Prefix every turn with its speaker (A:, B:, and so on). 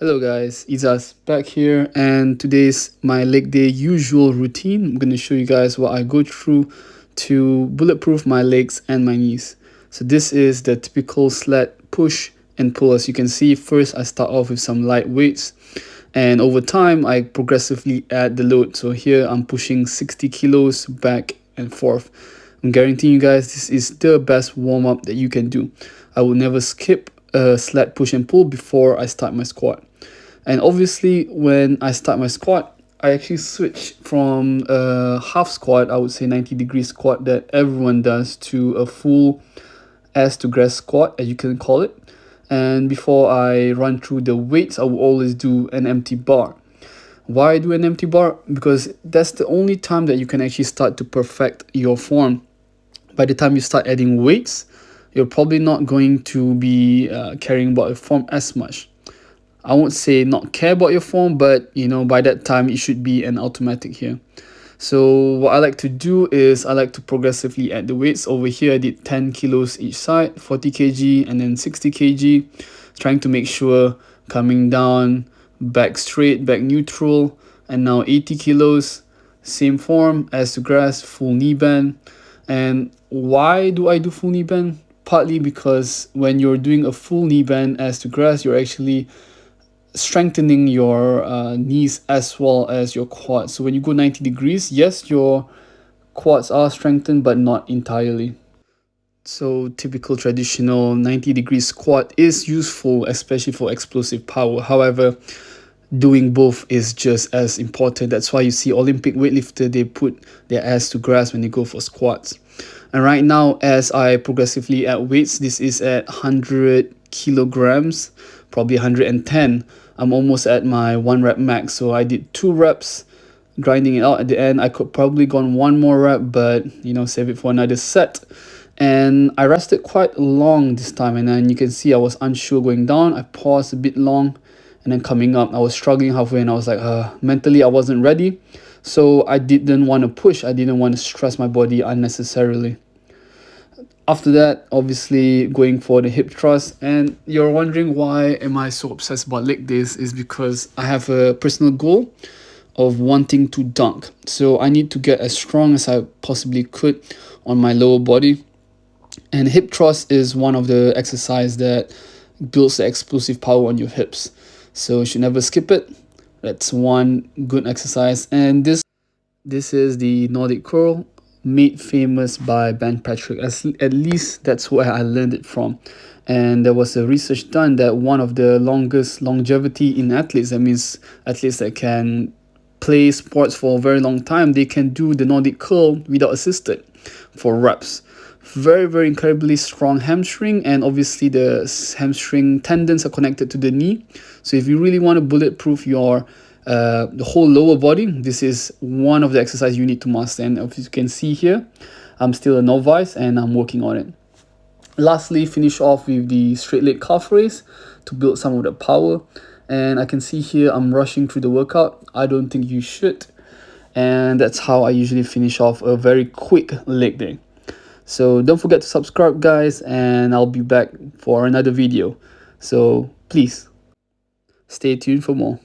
A: Hello guys, Izas back here, and today's my leg day usual routine. I'm going to show you guys what I go through to bulletproof my legs and my knees. So this is the typical sled push and pull. As you can see, first I start off with some light weights, and over time I progressively add the load. So here I'm pushing 60 kilos back and forth. I'm guaranteeing you guys this is the best warm-up that you can do. I will never skip a sled push and pull before I start my squat. And obviously, when I start my squat, I actually switch from a half squat, I would say 90-degree squat that everyone does, to a full ass to grass squat, as you can call it. And before I run through the weights, I will always do an empty bar. Why do an empty bar? Because that's the only time that you can actually start to perfect your form. By the time you start adding weights, you're probably not going to be caring about your form as much. I won't say not care about your form, but by that time it should be an automatic here. So what I like to do is I like to progressively add the weights. Over here I did 10 kilos each side, 40 kg and then 60 kg, trying to make sure coming down, back straight, back neutral, and now 80 kilos, same form as to grass, full knee bend. And why do I do full knee bend? Partly because when you're doing a full knee bend as to grass, you're actually strengthening your knees as well as your quads. So when you go 90 degrees, yes, your quads are strengthened, but not entirely. So typical traditional 90-degree squat is useful, especially for explosive power. However, doing both is just as important. That's why you see Olympic weightlifter, they put their ass to grass when they go for squats. And right now, as I progressively add weights, this is at 100 kilograms, probably 110. I'm almost at my 1 rep max. So I did 2 reps, grinding it out at the end. I could probably gone 1 more rep, but save it for another set. And I rested quite long this time, and then you can see I was unsure going down. I paused a bit long, and then coming up I was struggling halfway, and I was like mentally I wasn't ready. So I didn't want to push. I didn't want to stress my body unnecessarily. After that, obviously going for the hip thrust. And you're wondering why am I so obsessed about leg days, is because I have a personal goal of wanting to dunk. So I need to get as strong as I possibly could on my lower body. And hip thrust is one of the exercise that builds the explosive power on your hips. So you should never skip it. That's one good exercise. And this is the Nordic curl, made famous by Ben Patrick. At least that's where I learned it from. And there was a research done that one of the longest longevity in athletes, that means athletes that can play sports for a very long time, they can do the Nordic curl without assisted for reps. Very, very incredibly strong hamstring, and obviously the hamstring tendons are connected to the knee. So if you really want to bulletproof your the whole lower body, this is one of the exercises you need to master. And as you can see here, I'm still a novice and I'm working on it. Lastly, finish off with the straight leg calf raise to build some of the power. And I can see here I'm rushing through the workout. I don't think you should. And that's how I usually finish off a very quick leg day. So don't forget to subscribe, guys, and I'll be back for another video. So please stay tuned for more.